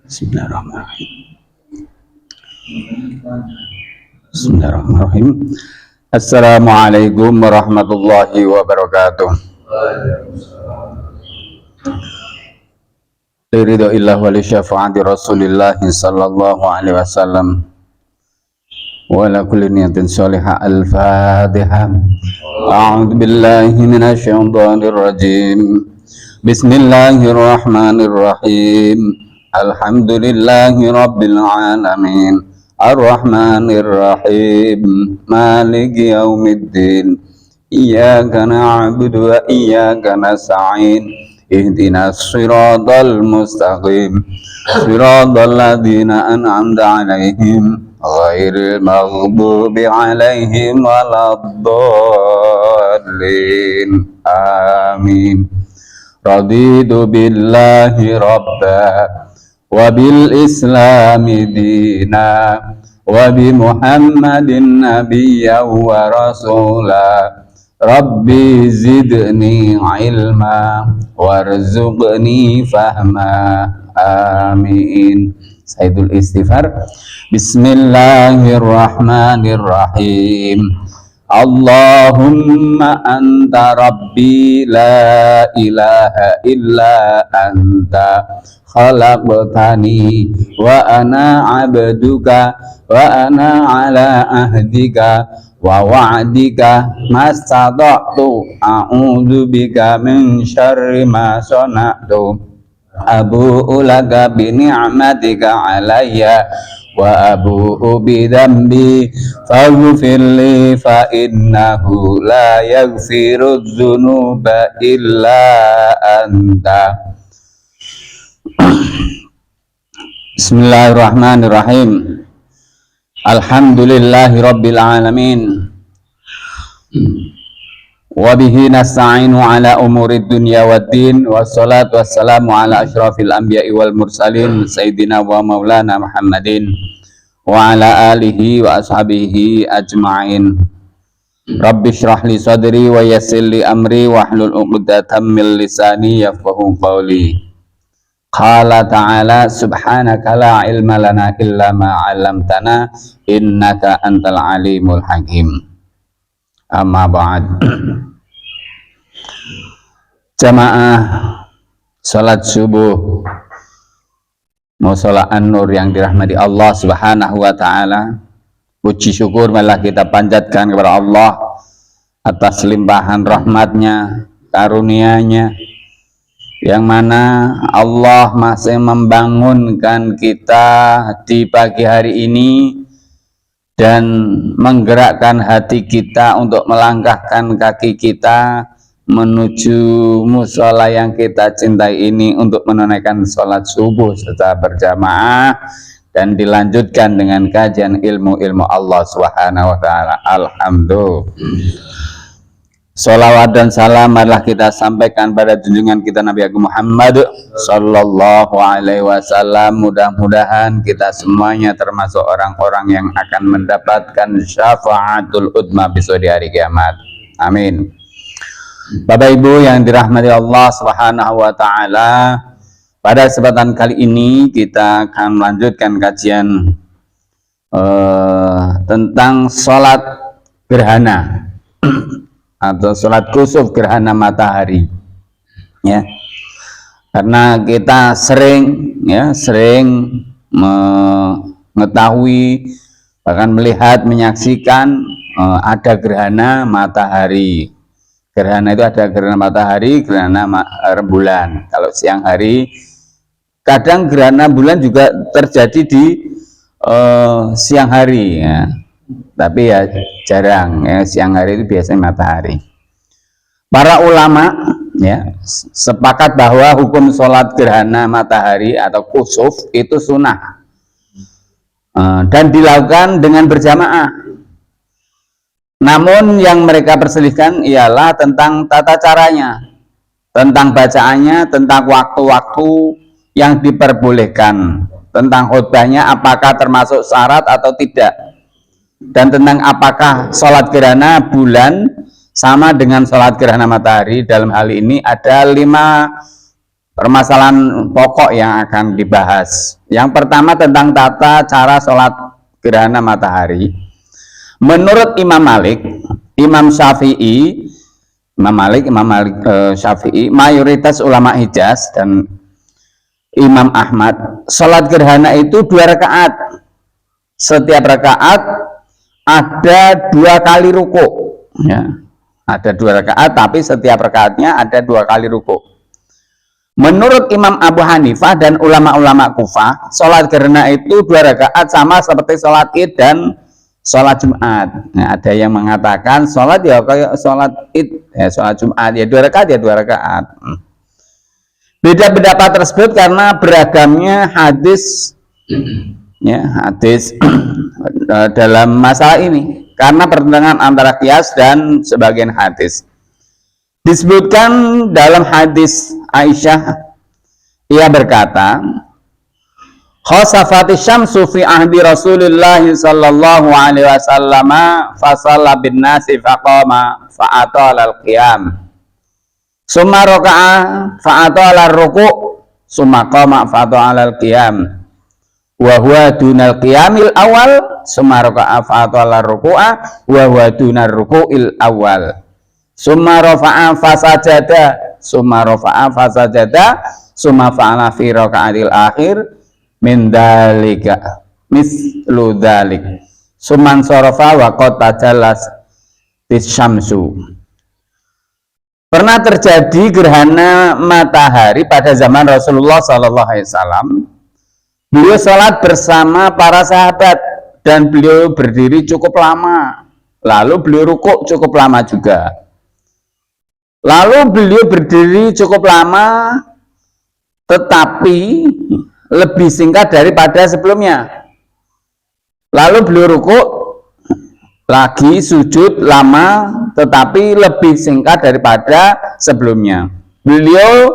Bismillahirrahmanirrahim. Bismillahirrahmanirrahim. Assalamualaikum warahmatullahi wabarakatuh. Ridho illah wa li syafaati Rasulillah sallallahu alaihi wasallam. Wa ala kulli niyatin shalihah. Al-Fatihah. A'udzu billahi minasy syaithanir rajim. Bismillahirrahmanirrahim. Alhamdulillahi rabbil alamin. Ar-Rahmanir Rahim. Maliki yaumiddin. Iyyaka na'budu wa iyyaka nasta'in. Ihdinas siratal mustaqim. Siratal ladzina an'amta 'alaihim ghairil maghdubi 'alaihim waladdallin. Amin. Raditu billahi rabba wa bil islami dina wa bi Muhammadin nabiyya wa rasula. Rabbi zidni ilma warzuqni fahma. Amin. Sayyidul istighfar. Bismillahirrahmanirrahim. Allahumma anta rabbi la ilaha illa anta khalaqtani wa ana abduka wa ana ala ahdika wa wa'dika mastata'tu a'udzu bika min syarri ma sana'tu abu'u laka bi ni'matika alayya wa abu'u bi dzambi faghfirli fa innahu la yaghfiru dzunuba illa anta. Bismillahirrahmanirrahim. Alhamdulillahi rabbil alamin. Wa bihi nasta'inu ala umurid dunya waddin. Wassalatu wassalamu ala asyrafil anbiya'i wal mursalin sayyidina wa maulana Muhammadin wa ala alihi wa ashabihi ajma'in. Rabbi shrah li sadri wa yassir li amri wahlul 'uqdatam min lisani yafqahu qawli. Qala ta'ala subhanaka la ilma lana illa ma 'allamtana innaka antal alimul hakim. Amma ba'd. Jamaah salat subuh mushola An-Nur yang dirahmati Allah Subhanahu wa taala. Puji syukur malah kita panjatkan kepada Allah atas limpahan rahmatnya, karunia-Nya, yang mana Allah masih membangunkan kita di pagi hari ini dan menggerakkan hati kita untuk melangkahkan kaki kita menuju mushola yang kita cintai ini untuk menunaikan sholat subuh secara berjamaah dan dilanjutkan dengan kajian ilmu-ilmu Allah Subhanahu wa taala. Alhamdulillah. Sholawat dan salam adalah kita sampaikan pada junjungan kita Nabi Agung Muhammad sallallahu alaihi wasallam. Mudah-mudahan kita semuanya termasuk orang-orang yang akan mendapatkan syafaatul udma besok di hari kiamat. Amin. Bapak Ibu yang dirahmati Allah Subhanahu wa taala, pada kesempatan kali ini kita akan melanjutkan kajian tentang sholat gerhana atau sholat kusuf gerhana matahari, ya. Karena kita sering mengetahui bahkan melihat menyaksikan ada gerhana matahari. Gerhana itu ada gerhana matahari, gerhana rembulan. Kalau siang hari, kadang gerhana bulan juga terjadi di siang hari, ya. Tapi ya jarang, ya. Siang hari itu biasanya matahari. Para ulama ya sepakat bahwa hukum sholat gerhana matahari atau kusuf itu sunnah dan dilakukan dengan berjamaah. Namun yang mereka perselisihkan ialah tentang tata caranya, tentang bacaannya, tentang waktu-waktu yang diperbolehkan, tentang khutbahnya apakah termasuk syarat atau tidak, dan tentang apakah sholat gerhana bulan sama dengan sholat gerhana matahari. Dalam hal ini ada 5 permasalahan pokok yang akan dibahas. Yang pertama tentang tata cara sholat gerhana matahari. Menurut Imam Malik, Imam Syafi'i, Syafi'i, mayoritas ulama Hijaz dan Imam Ahmad, sholat gerhana itu 2 rakaat. Setiap rakaat ada 2 kali ruku. Ya, ada 2 rakaat, tapi setiap rakaatnya ada 2 kali ruku. Menurut Imam Abu Hanifah dan ulama-ulama Kufah, sholat gerhana itu 2 rakaat sama seperti sholat Id dan sholat Jumat. Nah, ada yang mengatakan sholat ya kayak sholat Id, ya sholat Jumat ya 2 rakaat ya 2 rakaat. Beda pendapat tersebut karena beragamnya hadis, ya hadis dalam masalah ini, karena pertentangan antara qiyas dan sebagian hadis. Disebutkan dalam hadis Aisyah, ia berkata, khasafati syamsu fi ahdi Rasulillah sallallahu alaihi wasallam fa shalla bin nasi faqama fa atala al-qiyam summa raka'a fa atala ar-ruku' summa qama fa atala al-qiyam wa huwa dunal qiyamil awal summa raka'a fa atala ar-ruku'a wa huwa dunar ruku'il awal summa rafa'a fasajada summa rafa'a fasajada summa fa'ala fi raka'atil akhir min dalika mislu dalik summan sarafa wa qad tajallas bisyamsu. Pernah terjadi gerhana matahari pada zaman Rasulullah sallallahu alaihi wasallam. Beliau sholat bersama para sahabat dan beliau berdiri cukup lama, lalu beliau rukuk cukup lama juga. Lalu beliau berdiri cukup lama, tetapi lebih singkat daripada sebelumnya. Lalu beliau rukuk lagi, sujud lama, tetapi lebih singkat daripada sebelumnya. Beliau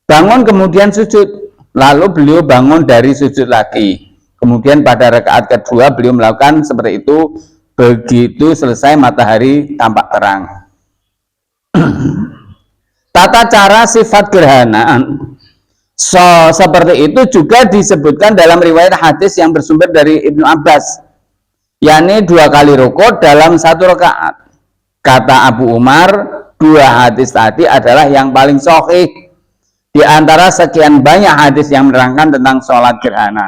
bangun kemudian sujud, lalu beliau bangun dari sujud lagi. Kemudian pada rakaat kedua beliau melakukan seperti itu, begitu selesai matahari tampak terang. Tata cara sifat gerhanaan seperti itu juga disebutkan dalam riwayat hadis yang bersumber dari Ibnu Abbas, yakni 2 kali rukuk dalam 1 rakaat. Kata Abu Umar, 2 hadis tadi adalah yang paling sahih di antara sekian banyak hadis yang menerangkan tentang sholat gerhana.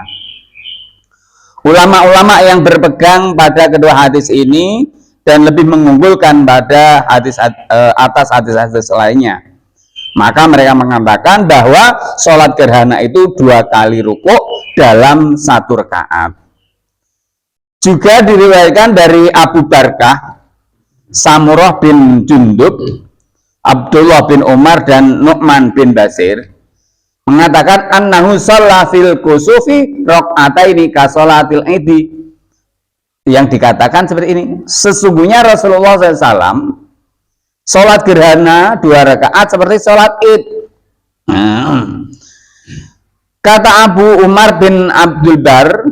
Ulama-ulama yang berpegang pada kedua hadis ini dan lebih mengunggulkan pada atas hadis-hadis lainnya, maka mereka mengatakan bahwa sholat gerhana itu 2 kali rukuk dalam 1 rakaat. Juga diriwayatkan dari Abu Barkah, Samurah bin Jundub, Abdullah bin Umar dan Nu'man bin Basir mengatakan annahu shalla fil kusufi raq'ataini ka sholatil idi. Yang dikatakan seperti ini, sesungguhnya Rasulullah SAW sholat gerhana 2 rakaat seperti sholat id. Kata Abu Umar bin Abdul Bar,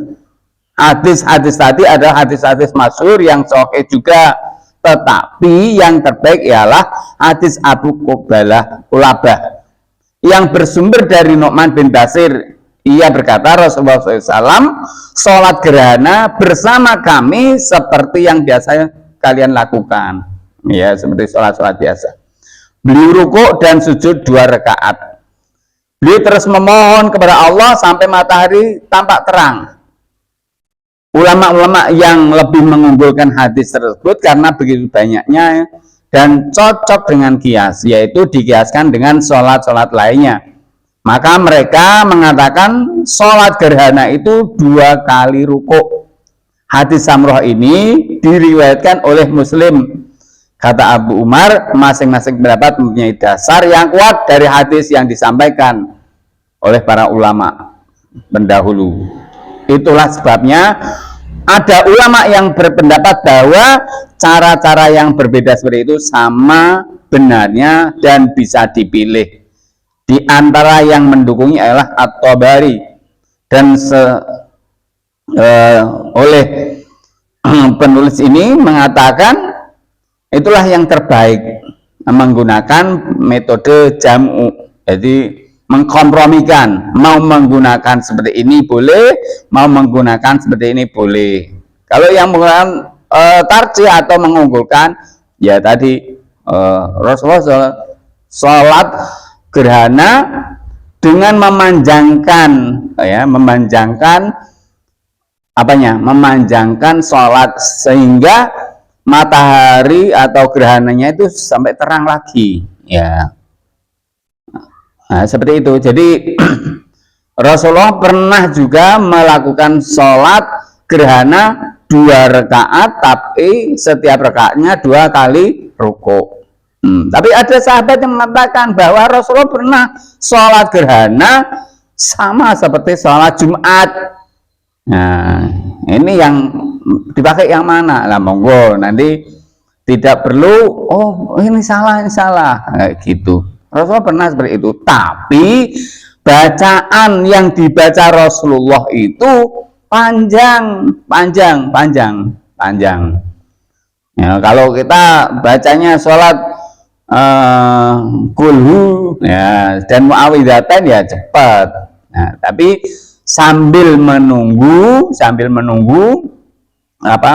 hadis-hadis tadi adalah hadis-hadis masyhur yang sahih juga, tetapi yang terbaik ialah hadis Abu Qulabah yang bersumber dari Nu'man bin Basir. Ia berkata, Rasulullah SAW sholat gerhana bersama kami seperti yang biasa kalian lakukan, ya seperti sholat-sholat biasa. Beliau rukuk dan sujud 2 rakaat. Beliau terus memohon kepada Allah sampai matahari tampak terang. Ulama-ulama yang lebih mengunggulkan hadis tersebut karena begitu banyaknya dan cocok dengan qiyas, yaitu dikiaskan dengan sholat-sholat lainnya. Maka mereka mengatakan sholat gerhana itu 2 kali rukuk. Hadis Samurah ini diriwayatkan oleh Muslim. Kata Abu Umar, masing-masing pendapat mempunyai dasar yang kuat dari hadis yang disampaikan oleh para ulama pendahulu. Itulah sebabnya ada ulama yang berpendapat bahwa cara-cara yang berbeda seperti itu sama benarnya dan bisa dipilih. Di antara yang mendukungnya adalah At-Tabari dan oleh penulis ini mengatakan itulah yang terbaik, menggunakan metode jam'u, jadi mengkompromikan, mau menggunakan seperti ini boleh, mau menggunakan seperti ini boleh. Kalau yang menggunakan tarjih atau mengunggulkan, ya tadi Rasulullah sholat gerhana dengan memanjangkan, ya, memanjangkan apanya? Memanjangkan sholat sehingga matahari atau gerhananya itu sampai terang lagi, ya. Nah, seperti itu. Jadi Rasulullah pernah juga melakukan sholat gerhana 2 rakaat, tapi setiap rakaatnya 2 kali ruku. Tapi ada sahabat yang mengatakan bahwa Rasulullah pernah sholat gerhana sama seperti sholat Jumat. Nah, ini yang dipakai yang mana? Lah monggo, nanti tidak perlu, oh ini salah, gitu. Rasulullah pernah seperti itu. Tapi bacaan yang dibaca Rasulullah itu panjang. Ya, kalau kita bacanya sholat kulhu, ya, dan muawwidzatain, ya cepat. Nah, tapi sambil menunggu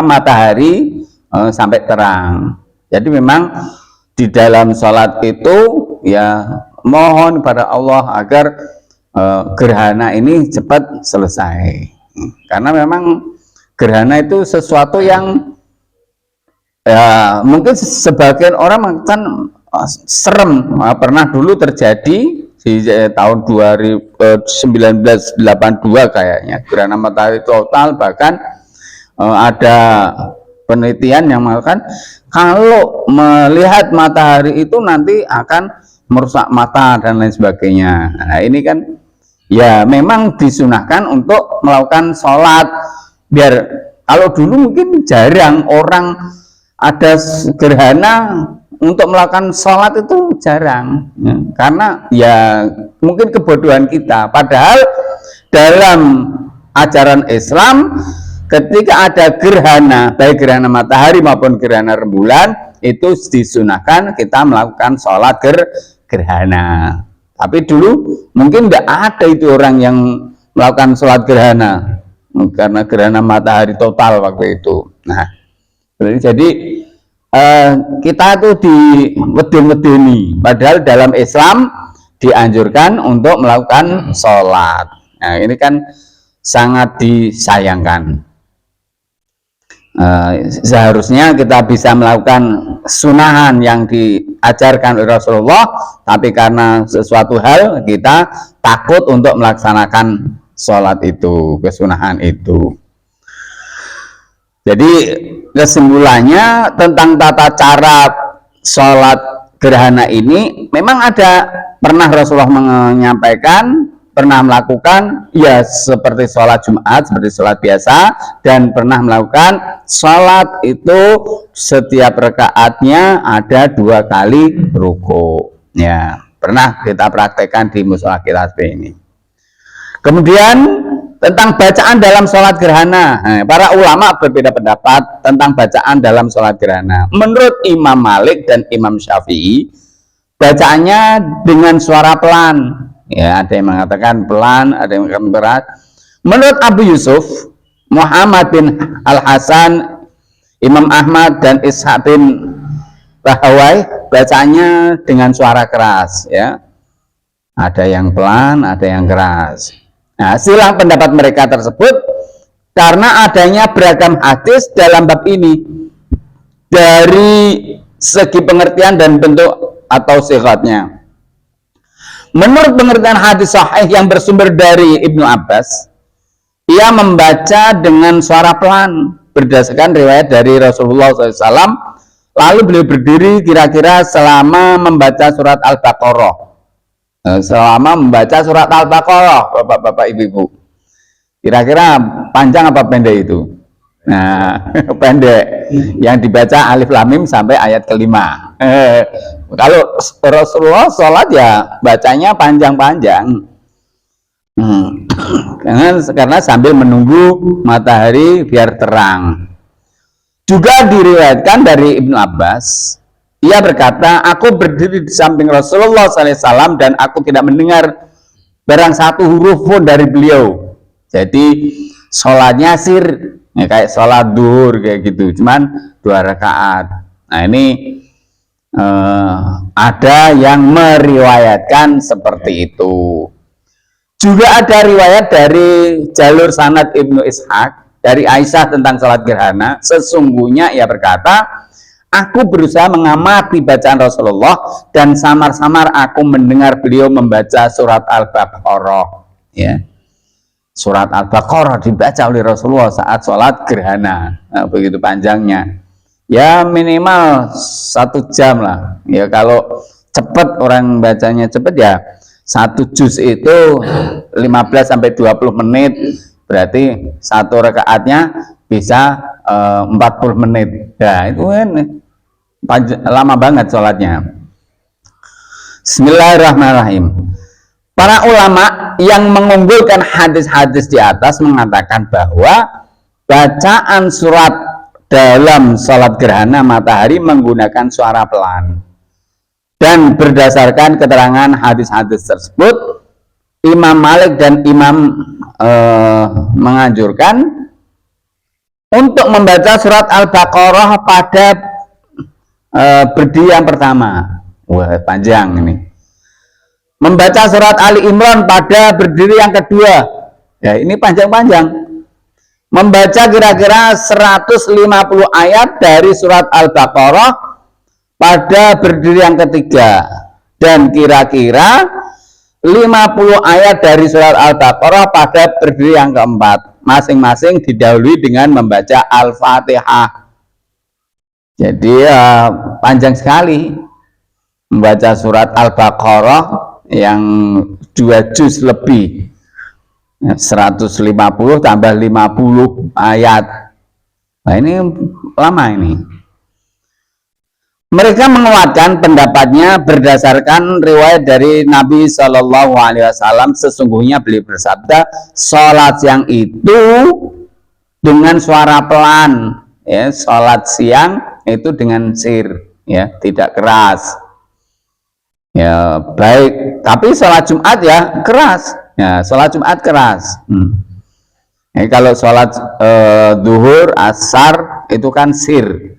matahari sampai terang. Jadi memang di dalam sholat itu, ya, mohon kepada Allah agar gerhana ini cepat selesai. Karena memang gerhana itu sesuatu yang, ya, mungkin sebagian orang mengatakan serem. Pernah dulu terjadi di tahun 1982 kayaknya, gerhana matahari total. Bahkan ada penelitian yang mengatakan kalau melihat matahari itu nanti akan merusak mata dan lain sebagainya. Nah, ini kan, ya, memang disunahkan untuk melakukan sholat. Biar kalau dulu mungkin jarang orang ada gerhana untuk melakukan sholat, itu jarang, ya, karena ya mungkin kebodohan kita. Padahal dalam ajaran Islam, ketika ada gerhana, baik gerhana matahari maupun gerhana rembulan, itu disunahkan kita melakukan sholat gerhana. Tapi dulu mungkin tidak ada itu orang yang melakukan sholat gerhana, karena gerhana matahari total waktu itu. Nah, jadi kita itu diweden-wedeni, padahal dalam Islam dianjurkan untuk melakukan sholat. Nah, ini kan sangat disayangkan. Seharusnya kita bisa melakukan sunahan yang diajarkan oleh Rasulullah, tapi karena sesuatu hal kita takut untuk melaksanakan sholat itu, kesunahan itu. Jadi kesimpulannya tentang tata cara sholat gerhana ini, memang ada, pernah Rasulullah menyampaikan, pernah melakukan, ya, seperti sholat Jumat, seperti sholat biasa, dan pernah melakukan sholat itu setiap rakaatnya ada 2 kali ruku. Ya, pernah kita praktekkan di mushola kita seperti ini. Kemudian tentang bacaan dalam sholat gerhana, para ulama berbeda pendapat tentang bacaan dalam sholat gerhana. Menurut Imam Malik dan Imam Syafi'i, bacaannya dengan suara pelan. Ya, ada yang mengatakan pelan, ada yang mengatakan berat. Menurut Abu Yusuf, Muhammad bin Al-Hasan, Imam Ahmad, dan Ishaq bin Rahawai, bacaannya dengan suara keras. Ya, ada yang pelan, ada yang keras. Nah, silang pendapat mereka tersebut karena adanya beragam hadis dalam bab ini dari segi pengertian dan bentuk atau sifatnya. Menurut pengertian hadis sahih yang bersumber dari Ibnu Abbas, ia membaca dengan suara pelan berdasarkan riwayat dari Rasulullah SAW. Lalu beliau berdiri kira-kira selama membaca surat Al-Baqarah. Selama membaca surat Al-Baqarah, bapak-bapak, ibu-ibu, kira-kira panjang apa pendek itu? Nah, pendek, yang dibaca alif lam mim sampai ayat kelima. Kalau Rasulullah sholat, ya bacanya panjang-panjang, karena sambil menunggu matahari biar terang. Juga diriwayatkan dari Ibnu Abbas, ia berkata, aku berdiri di samping Rasulullah SAW dan aku tidak mendengar barang satu huruf pun dari beliau. Jadi sholatnya sir, ya, kayak sholat duhur kayak gitu, cuman 2 rakaat. Nah ini ada yang meriwayatkan seperti itu. Juga ada riwayat dari jalur sanad Ibnu Ishaq dari Aisyah tentang sholat gerhana. Sesungguhnya ia berkata, aku berusaha mengamati bacaan Rasulullah dan samar-samar aku mendengar beliau membaca surat Al-Baqarah. Ya. Surat Al-Baqarah dibaca oleh Rasulullah saat sholat gerhana. Nah, begitu panjangnya. Ya minimal 1 jam lah. Ya kalau cepat, orang bacanya cepat ya 1 juz itu 15 sampai 20 menit. Berarti 1 rakaatnya bisa 40 menit. Ya itu kan lama banget sholatnya. Bismillahirrahmanirrahim. Para ulama yang mengunggulkan hadis-hadis di atas mengatakan bahwa bacaan surat dalam sholat gerhana matahari menggunakan suara pelan. Dan berdasarkan keterangan hadis-hadis tersebut, Imam Malik dan Imam menganjurkan untuk membaca surat Al-Baqarah pada berdiri yang pertama. Wah, panjang ini. Membaca surat Ali Imran pada berdiri yang kedua. Ya, ini panjang-panjang. Membaca kira-kira 150 ayat dari surat Al-Baqarah pada berdiri yang ketiga. Dan kira-kira 50 ayat dari surat Al-Baqarah pada berdiri yang keempat. Masing-masing didahului dengan membaca Al-Fatihah. Jadi panjang sekali membaca surat Al-Baqarah yang 2 juz lebih, 150 tambah 50 ayat. Nah ini lama ini. Mereka menguatkan pendapatnya berdasarkan riwayat dari Nabi Shallallahu Alaihi Wasallam. Sesungguhnya beliau bersabda, sholat siang itu dengan suara pelan, ya, sholat siang itu dengan sir, ya, tidak keras. Ya baik, tapi sholat Jumat ya keras, ya sholat Jumat keras. Ya, kalau sholat duhur, asar itu kan sir.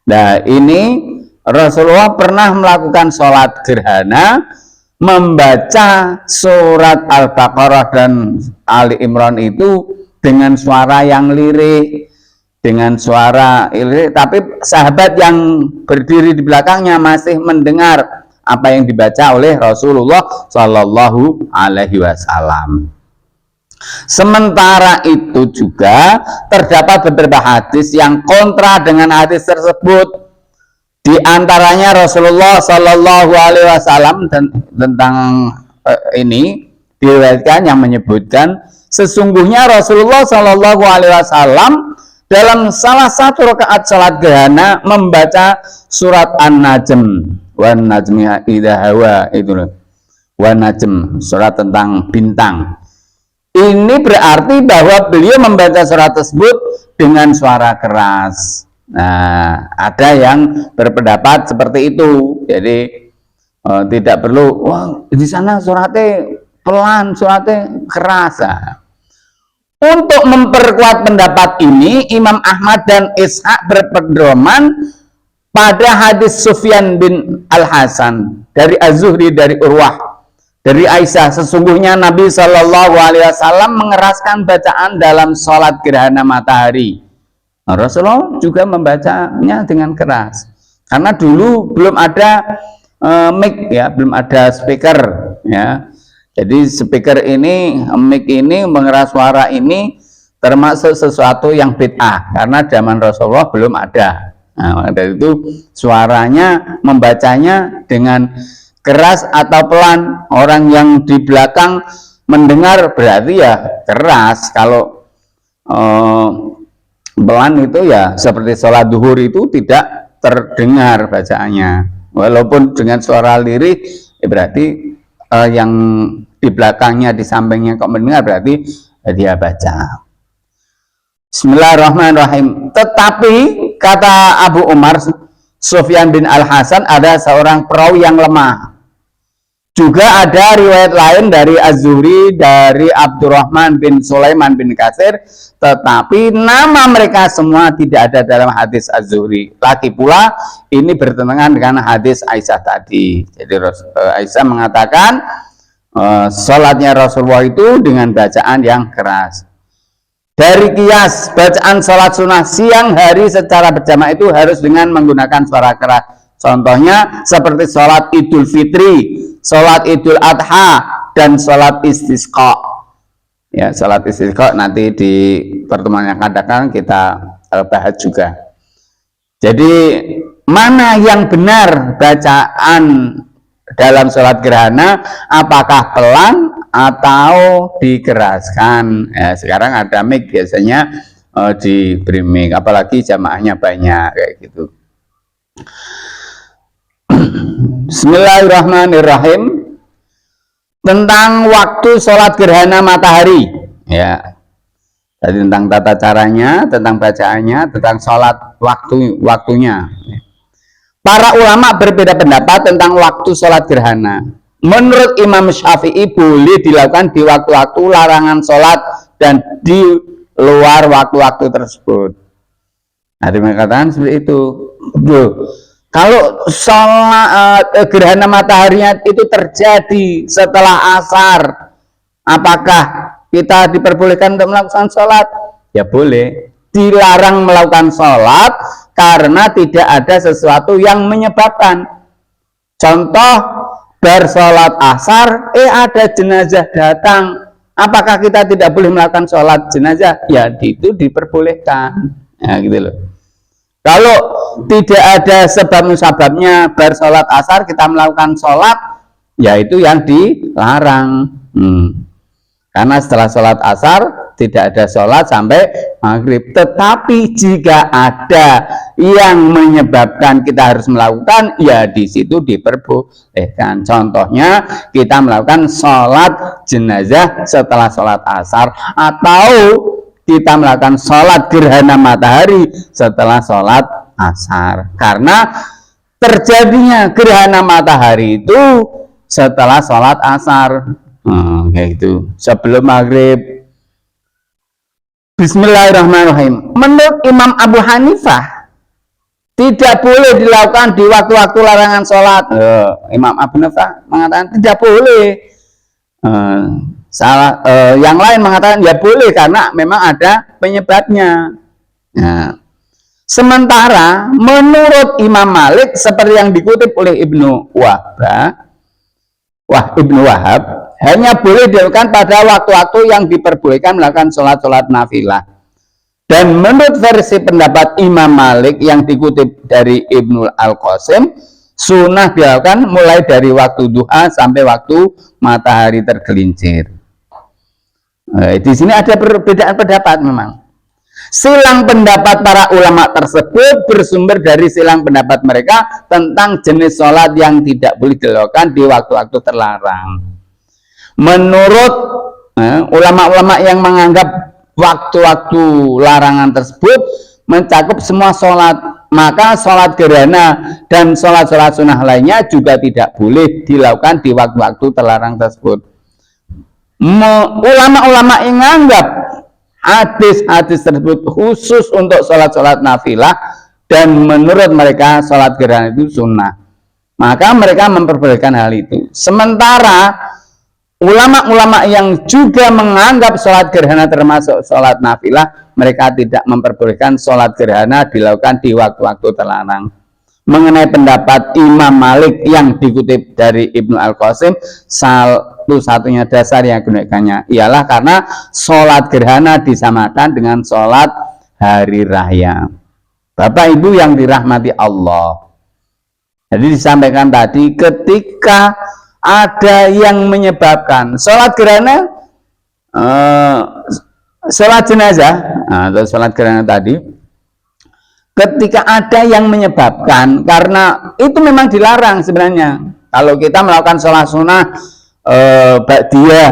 Nah ini Rasulullah pernah melakukan sholat gerhana membaca surat Al-Baqarah dan Ali Imran itu dengan suara yang lirik, dengan suara lirik, tapi sahabat yang berdiri di belakangnya masih mendengar apa yang dibaca oleh Rasulullah Shallallahu Alaihi Wasallam. Sementara itu juga terdapat beberapa hadis yang kontra dengan hadis tersebut. Di antaranya Rasulullah Shallallahu Alaihi Wasallam tentang ini diriwayatkan yang menyebutkan sesungguhnya Rasulullah Shallallahu Alaihi Wasallam dalam salah satu rakaat salat gerhana membaca surat An-Najm, wan najmi idza hawa, itu wan najm, surat tentang bintang. Ini berarti bahwa beliau membaca surat tersebut dengan suara keras. Nah, ada yang berpendapat seperti itu. Jadi tidak perlu, wah di sana suratnya pelan, suratnya keras. Untuk memperkuat pendapat ini, Imam Ahmad dan Ishaq berpedoman pada hadis Sufyan bin Al-Hasan dari Az-Zuhri dari Urwah dari Aisyah, sesungguhnya Nabi Shallallahu Alaihi Wasallam mengeraskan bacaan dalam sholat gerhana matahari. Nah, Rasulullah juga membacanya dengan keras karena dulu belum ada mic, ya, belum ada speaker, ya. Jadi speaker ini, mic ini, mengeras suara ini termasuk sesuatu yang bid'ah karena zaman Rasulullah belum ada. Nah, dari itu suaranya membacanya dengan keras atau pelan. Orang yang di belakang mendengar berarti ya keras. Kalau pelan itu ya seperti sholat duhur itu tidak terdengar bacaannya. Walaupun dengan suara lirik, ya berarti yang di belakangnya, di sampingnya kok mendengar berarti dia baca. Bismillahirrahmanirrahim. Tetapi kata Abu Umar, Sufyan bin Al-Hasan ada seorang perawi yang lemah. Juga ada riwayat lain dari Az-Zuhri, dari Abdurrahman bin Sulaiman bin Katsir, tetapi nama mereka semua tidak ada dalam hadis Az-Zuhri. Lagi pula ini bertentangan dengan hadis Aisyah tadi. Jadi Aisyah mengatakan sholatnya Rasulullah itu dengan bacaan yang keras. Dari kias bacaan sholat sunnah siang hari secara berjamaah itu harus dengan menggunakan suara keras. Contohnya seperti sholat Idul Fitri, sholat Idul Adha, dan sholat istisqa. Ya, sholat istisqa nanti di pertemuan yang akan datang kita bahas juga. Jadi mana yang benar bacaan dalam sholat gerhana, apakah pelan atau dikeraskan? Ya, sekarang ada mic biasanya diberi mic, apalagi jamaahnya banyak kayak gitu. Bismillahirrahmanirrahim. Tentang waktu sholat gerhana matahari, ya. Tadi tentang tata caranya, tentang bacaannya, tentang sholat waktunya. Para ulama berbeda pendapat tentang waktu sholat gerhana. Menurut Imam Syafi'i boleh dilakukan di waktu-waktu larangan sholat dan di luar waktu-waktu tersebut. Ada yang mengatakan seperti itu. Kalau sholat gerhana mataharinya itu terjadi setelah asar, apakah kita diperbolehkan untuk melakukan sholat? Ya boleh. Dilarang melakukan sholat karena tidak ada sesuatu yang menyebabkan. Contoh, bersolat asar, ada jenazah datang. Apakah kita tidak boleh melakukan sholat jenazah? Ya itu diperbolehkan. Ya gitu loh. Kalau tidak ada sebab musababnya bersolat asar kita melakukan sholat, ya itu yang dilarang. Karena setelah sholat asar tidak ada sholat sampai maghrib. Tetapi jika ada yang menyebabkan kita harus melakukan, ya di situ diperbolehkan. Contohnya kita melakukan sholat jenazah setelah sholat asar, atau kita melakukan sholat gerhana matahari setelah sholat asar, karena terjadinya gerhana matahari itu setelah sholat asar, kayak gitu, sebelum maghrib. Bismillahirrahmanirrahim. Menurut Imam Abu Hanifah tidak boleh dilakukan di waktu-waktu larangan sholat. Imam Abu Hanifah mengatakan tidak boleh. Yang lain mengatakan ya boleh karena memang ada penyebabnya. Nah, sementara menurut Imam Malik seperti yang dikutip oleh Ibnu Wahab, hanya boleh dilakukan pada waktu-waktu yang diperbolehkan melakukan sholat-sholat nafilah. Dan menurut versi pendapat Imam Malik yang dikutip dari Ibnu Al-Qasim, sunnah dilakukan mulai dari waktu duha sampai waktu matahari tergelincir. Di sini ada perbedaan pendapat memang. Silang pendapat para ulama tersebut bersumber dari silang pendapat mereka tentang jenis sholat yang tidak boleh dilakukan di waktu-waktu terlarang. Menurut ulama-ulama yang menganggap waktu-waktu larangan tersebut mencakup semua sholat, maka sholat gerhana dan sholat-sholat sunnah lainnya juga tidak boleh dilakukan di waktu-waktu terlarang tersebut. Ulama-ulama yang menganggap hadis-hadis tersebut khusus untuk sholat-sholat nafilah dan menurut mereka sholat gerhana itu sunnah, maka mereka memperbolehkan hal itu. Sementara ulama-ulama yang juga menganggap sholat gerhana termasuk sholat nafilah, mereka tidak memperbolehkan sholat gerhana dilakukan di waktu-waktu terlarang. Mengenai pendapat Imam Malik yang dikutip dari Ibnu Al-Qasim, satu-satunya dasar yang digunakannya ialah karena sholat gerhana disamakan dengan sholat hari raya. Bapak Ibu yang dirahmati Allah, jadi disampaikan tadi ketika ada yang menyebabkan sholat gerhana, sholat jenazah atau sholat gerhana tadi, ketika ada yang menyebabkan, karena itu memang dilarang sebenarnya. Kalau kita melakukan sholat sunnah ba'diyah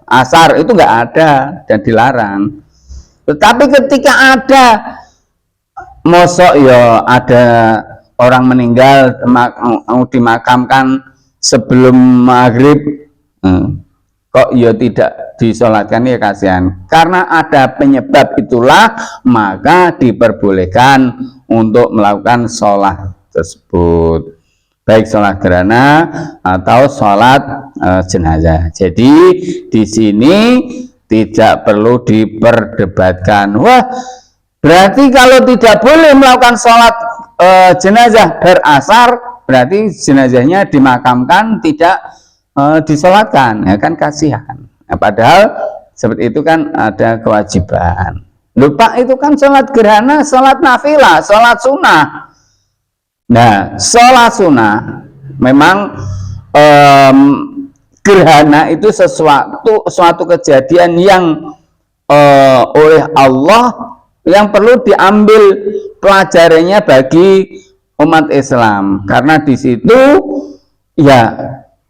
asar itu nggak ada dan dilarang. Tetapi ketika ada mosok ya ada orang meninggal mau dimakamkan sebelum maghrib kok ya tidak disolatkan, ya kasihan. Karena ada penyebab itulah maka diperbolehkan untuk melakukan sholat tersebut, baik sholat gerhana atau sholat jenazah. Jadi di sini tidak perlu diperdebatkan. Wah, berarti kalau tidak boleh melakukan sholat jenazah berasar, berarti jenazahnya dimakamkan, tidak disolatkan, ya kan kasihan. Nah, padahal seperti itu kan ada kewajiban. Lupa itu kan sholat gerhana, sholat nafilah, sholat sunnah. Nah, sholat sunnah memang gerhana itu suatu kejadian yang oleh Allah yang perlu diambil pelajarannya bagi umat Islam, karena di situ ya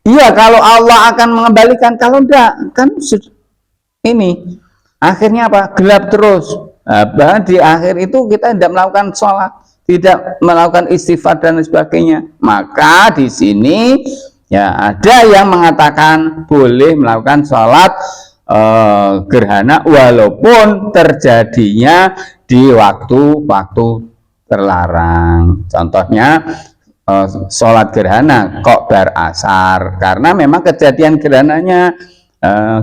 iya, kalau Allah akan mengembalikan, kalau enggak kan ini akhirnya apa? Gelap terus. Bahkan di akhir itu kita tidak melakukan sholat, tidak melakukan istighfar dan sebagainya. Maka di sini ya ada yang mengatakan boleh melakukan sholat gerhana walaupun terjadinya di waktu-waktu terlarang. Contohnya sholat gerhana kok bar asar, karena memang kejadian gerhananya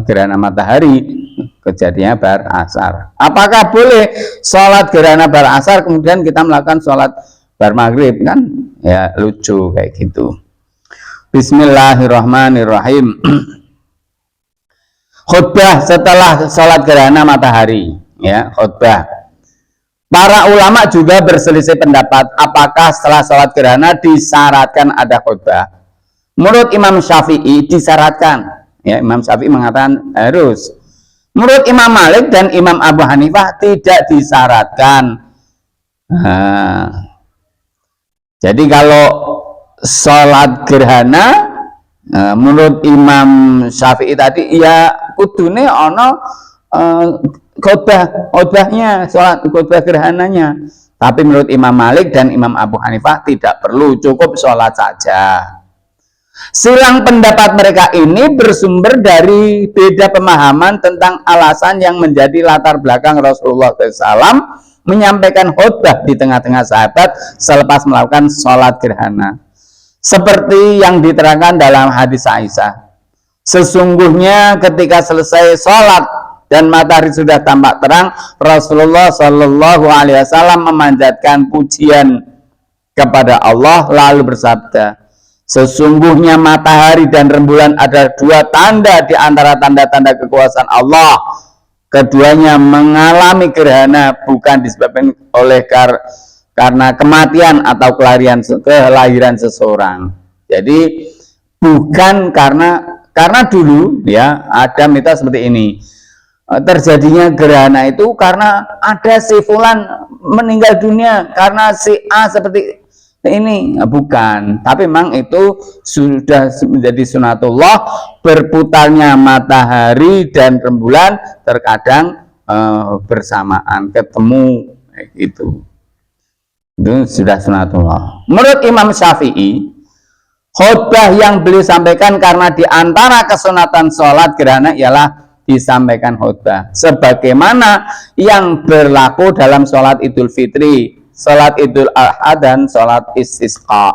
gerhana matahari, kejadiannya bar asar. Apakah boleh sholat gerhana bar asar kemudian kita melakukan sholat bar maghrib? Kan ya lucu kayak gitu. Bismillahirrahmanirrahim. Khutbah setelah sholat gerhana matahari, ya khutbah. Para ulama juga berselisih pendapat apakah setelah sholat gerhana disyaratkan ada khutbah. Menurut Imam Syafi'i disyaratkan, ya Imam Syafi'i mengatakan harus. Menurut Imam Malik dan Imam Abu Hanifah tidak disyaratkan. Jadi kalau sholat gerhana menurut Imam Syafi'i tadi ya kudune ono khutbahnya, sholat khutbah gerhananya. Tapi menurut Imam Malik dan Imam Abu Hanifah tidak perlu, cukup sholat saja. Silang pendapat mereka ini bersumber dari beda pemahaman tentang alasan yang menjadi latar belakang Rasulullah SAW menyampaikan khutbah di tengah-tengah sahabat selepas melakukan sholat gerhana. Seperti yang diterangkan dalam hadis Aisyah, sesungguhnya ketika selesai sholat dan matahari sudah tampak terang, Rasulullah Shallallahu Alaihi Wasallam memanjatkan pujian kepada Allah lalu bersabda, sesungguhnya matahari dan rembulan ada dua tanda di antara tanda-tanda kekuasaan Allah. Keduanya mengalami gerhana bukan disebabkan oleh karena kematian atau kelahiran seseorang. Jadi bukan karena dulu ya ada mitos seperti ini. Terjadinya gerhana itu karena ada si fulan meninggal dunia karena si A seperti ini, bukan, tapi memang itu sudah menjadi sunatullah berputarnya matahari dan rembulan terkadang bersamaan ketemu gitu. Itu sudah sunatullah. Menurut Imam Syafi'i, khutbah yang beliau sampaikan karena di antara kesunatan sholat gerhana ialah disampaikan khutbah sebagaimana yang berlaku dalam sholat Idul Fitri, sholat Idul Adha dan sholat istisqa.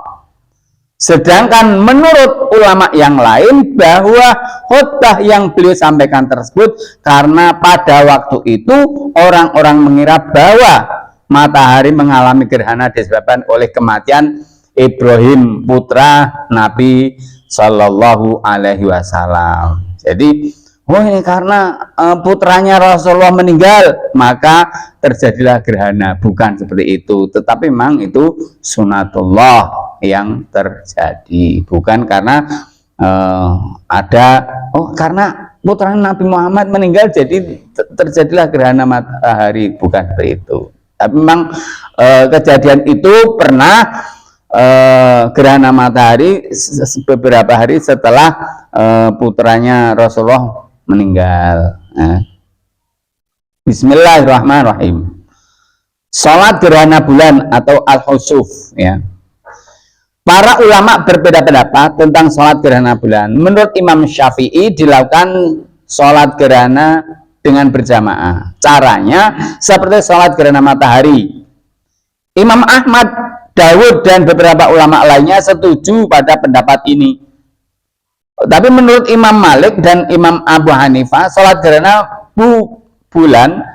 Sedangkan menurut ulama yang lain bahwa khutbah yang beliau sampaikan tersebut karena pada waktu itu orang-orang mengira bahwa matahari mengalami gerhana disebabkan oleh kematian Ibrahim putra Nabi Shallallahu Alaihi Wasallam. Jadi ini karena putranya Rasulullah meninggal maka terjadilah gerhana, bukan seperti itu. Tetapi memang itu sunatullah yang terjadi, bukan karena karena putra Nabi Muhammad meninggal jadi terjadilah gerhana matahari, bukan seperti itu. Tapi memang kejadian itu pernah gerhana matahari beberapa hari setelah putranya Rasulullah meninggal. Bismillahirrahmanirrahim. Salat gerhana bulan atau al-khusuf, ya. Para ulama berbeda pendapat tentang sholat gerhana bulan. Menurut Imam Syafi'i dilakukan sholat gerhana dengan berjamaah. Caranya seperti sholat gerhana matahari. Imam Ahmad, Dawud, dan beberapa ulama lainnya setuju pada pendapat ini. Tapi menurut Imam Malik dan Imam Abu Hanifah, sholat gerhana bulan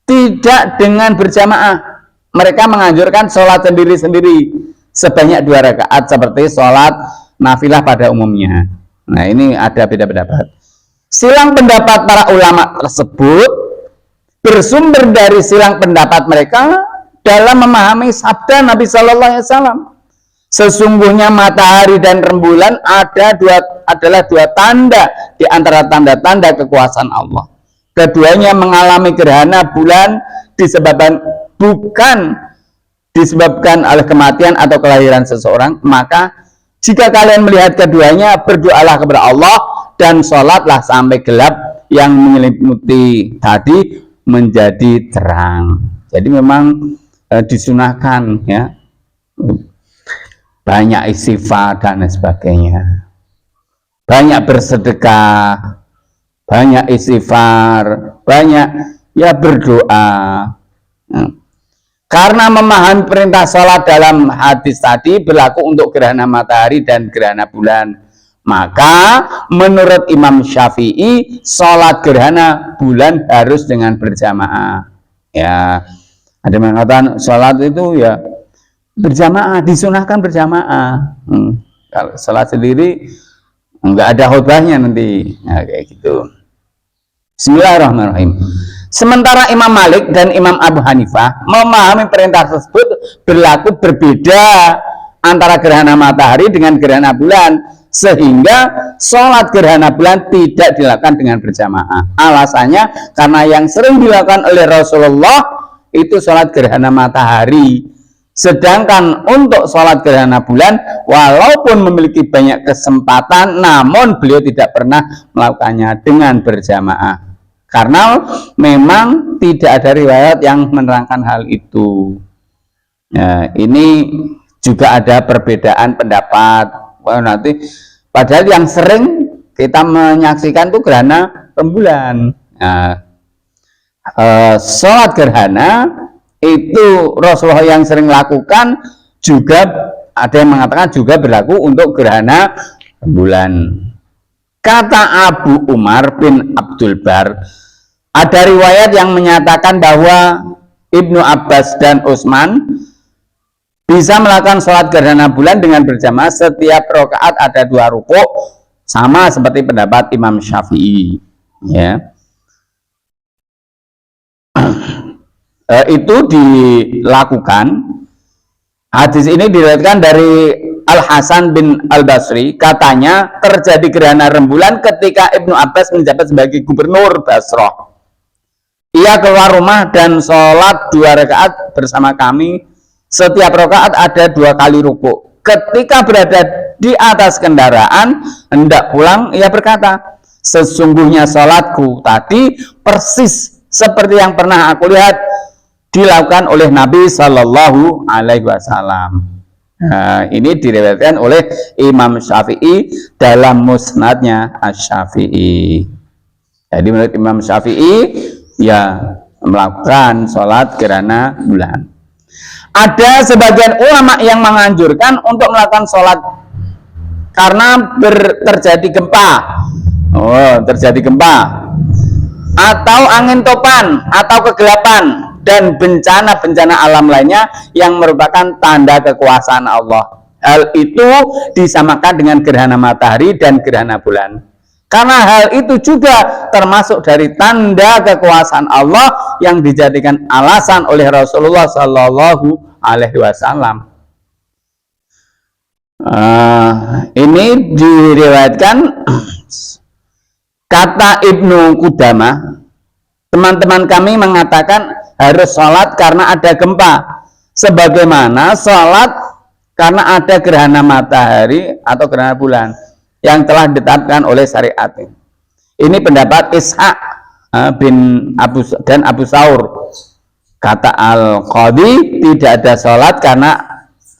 tidak dengan berjamaah. Mereka menganjurkan sholat sendiri-sendiri sebanyak 2 rakaat seperti sholat nafilah pada umumnya. Nah, ini ada beda pendapat. Silang pendapat para ulama tersebut bersumber dari silang pendapat mereka dalam memahami sabda Nabi Shallallahu Alaihi Wasallam. Sesungguhnya matahari dan rembulan adalah dua tanda di antara tanda-tanda kekuasaan Allah. Keduanya mengalami gerhana bulan bukan disebabkan oleh kematian atau kelahiran seseorang. Maka jika kalian melihat keduanya, berdoalah kepada Allah dan sholatlah sampai gelap yang menyelimuti tadi menjadi terang. Jadi memang disunahkan, ya, banyak istighfar dan sebagainya, banyak bersedekah, banyak istighfar, banyak ya berdoa. Karena memahami perintah sholat dalam hadis tadi berlaku untuk gerhana matahari dan gerhana bulan, maka menurut Imam Syafi'i sholat gerhana bulan harus dengan berjamaah. Ya, ada yang mengatakan sholat itu ya berjamaah, disunahkan berjamaah. Kalau sholat sendiri enggak ada khutbahnya nanti. Nah, kayak gitu. Bismillahirrahmanirrahim. Sementara Imam Malik dan Imam Abu Hanifah memahami perintah tersebut berlaku berbeda antara gerhana matahari dengan gerhana bulan, sehingga sholat gerhana bulan tidak dilakukan dengan berjamaah. Alasannya karena yang sering dilakukan oleh Rasulullah itu sholat gerhana matahari. Sedangkan untuk sholat gerhana bulan, walaupun memiliki banyak kesempatan, namun beliau tidak pernah melakukannya dengan berjamaah. Karena memang tidak ada riwayat yang menerangkan hal itu. Nah, ini juga ada perbedaan pendapat. Wah, nanti padahal yang sering kita menyaksikan itu gerhana rembulan. Nah, sholat gerhana itu Rasulullah yang sering lakukan, juga ada yang mengatakan juga berlaku untuk gerhana rembulan. Kata Abu Umar bin Abdul Bar, ada riwayat yang menyatakan bahwa Ibnu Abbas dan Utsman bisa melakukan sholat gerhana bulan dengan berjamaah. Setiap rakaat ada 2 rukuk, sama seperti pendapat Imam Syafi'i. Ya, itu dilakukan. Hadis ini diriwayatkan dari Al Hasan bin Al Basri, katanya terjadi gerhana rembulan ketika Ibnu Abbas menjabat sebagai gubernur Basrah. Ia keluar rumah dan sholat 2 rakaat bersama kami. Setiap rakaat ada 2 kali rukuk. Ketika berada di atas kendaraan hendak pulang, ia berkata, sesungguhnya sholatku tadi persis seperti yang pernah aku lihat dilakukan oleh Nabi Shallallahu Alaihi Wasallam. Nah, ini diriwayatkan oleh Imam Syafi'i dalam musnadnya Asy-Syafi'i. Jadi menurut Imam Syafi'i ya melakukan sholat gerhana bulan. Ada sebagian ulama yang menganjurkan untuk melakukan sholat karena terjadi gempa. Terjadi gempa atau angin topan atau kegelapan dan bencana-bencana alam lainnya yang merupakan tanda kekuasaan Allah. Hal itu disamakan dengan gerhana matahari dan gerhana bulan. Karena hal itu juga termasuk dari tanda kekuasaan Allah yang dijadikan alasan oleh Rasulullah Shallallahu Alaihi Wasallam. Ini diriwayatkan kata Ibnu Qudamah, teman-teman kami mengatakan harus sholat karena ada gempa, sebagaimana sholat karena ada gerhana matahari atau gerhana bulan yang telah ditetapkan oleh syariat. Ini pendapat Ishaq bin Abu Saur. Kata Al-Qadhi, tidak ada sholat karena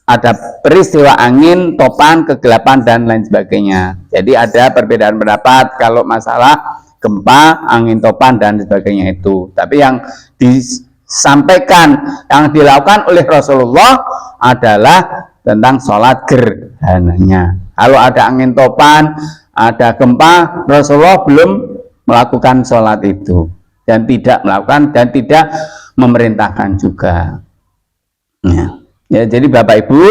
ada peristiwa angin, topan, kegelapan dan lain sebagainya. Jadi ada perbedaan pendapat kalau masalah gempa, angin topan dan sebagainya itu. Tapi yang disampaikan, yang dilakukan oleh Rasulullah adalah tentang sholat gerhananya. Kalau ada angin topan, ada gempa, Rasulullah belum melakukan sholat itu dan tidak melakukan dan tidak memerintahkan juga. Ya, jadi Bapak Ibu,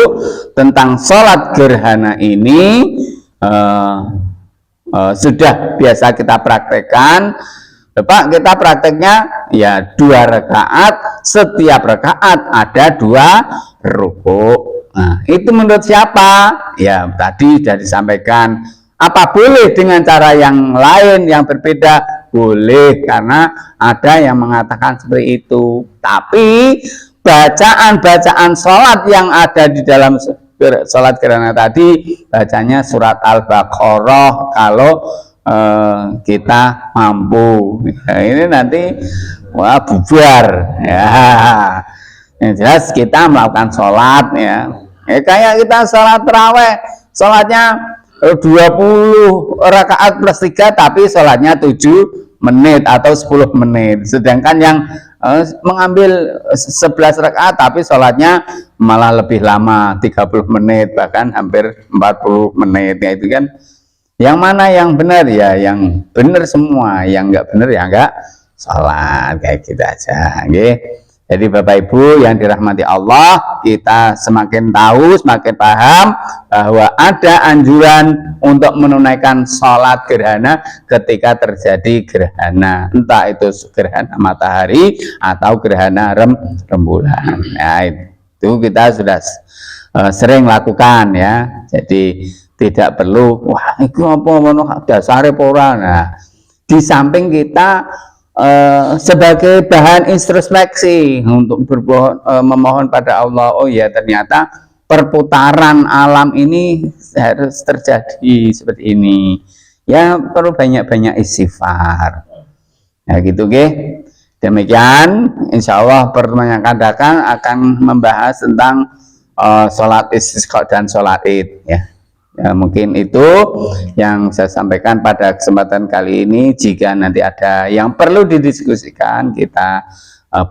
tentang sholat gerhana ini sudah biasa kita praktekkan. Bapak, kita prakteknya ya 2 rakaat, setiap rakaat ada 2 rukuk. Nah, itu menurut siapa? Ya, tadi sudah disampaikan. Apa boleh dengan cara yang lain yang berbeda? Boleh, karena ada yang mengatakan seperti itu. Tapi bacaan-bacaan sholat yang ada di dalam sholat gerhana tadi, bacanya surat Al-Baqarah kalau kita mampu. Nah, ini nanti wah bubar ya. Yang jelas kita melakukan sholat ya. Kayak kita sholat terawih, sholatnya 20 rakaat plus 3 tapi sholatnya 7 menit atau 10 menit. Sedangkan yang mengambil 11 rakaat tapi sholatnya malah lebih lama, 30 menit bahkan hampir 40 menit. Ya, itu kan yang mana yang benar? Ya yang benar semua, yang enggak benar ya enggak sholat, kayak gitu aja. Okay? Jadi Bapak Ibu yang dirahmati Allah, kita semakin tahu, semakin paham bahwa ada anjuran untuk menunaikan sholat gerhana ketika terjadi gerhana, entah itu gerhana matahari atau gerhana rembulan. Nah, itu kita sudah sering lakukan ya. Jadi tidak perlu wah itu apa dasare ora. Nah, di samping kita sebagai bahan introspeksi untuk memohon pada Allah, oh ya ternyata perputaran alam ini harus terjadi seperti ini ya, perlu banyak-banyak istighfar ya gitu. Oke, demikian insya Allah pertemuan yang akan datang akan membahas tentang sholat istisqa dan sholat id ya. Ya, mungkin itu yang saya sampaikan pada kesempatan kali ini. Jika nanti ada yang perlu didiskusikan, kita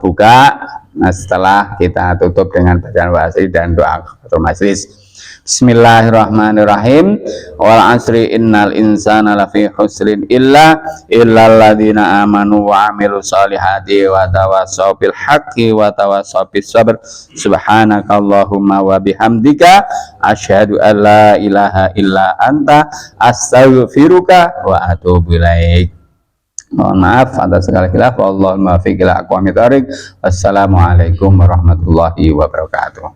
buka. Nah, setelah kita tutup dengan bacaan wa'asri dan doa kafaratul majelis. Bismillahirrahmanirrahim. Wal asri innal insana lafi khusrin illa alladzina amanu wa amilus solihati wa tawassaw bil haqqi wa tawassaw bis sabr. Subhanakallahumma wa bihamdika asyhadu an la ilaha illa anta astaghfiruka wa atubu ilaik. Mohon maaf atas segala khilaf. Wallahumma fiqil aqwamit thariq. Wassalamualaikum warahmatullahi wabarakatuh.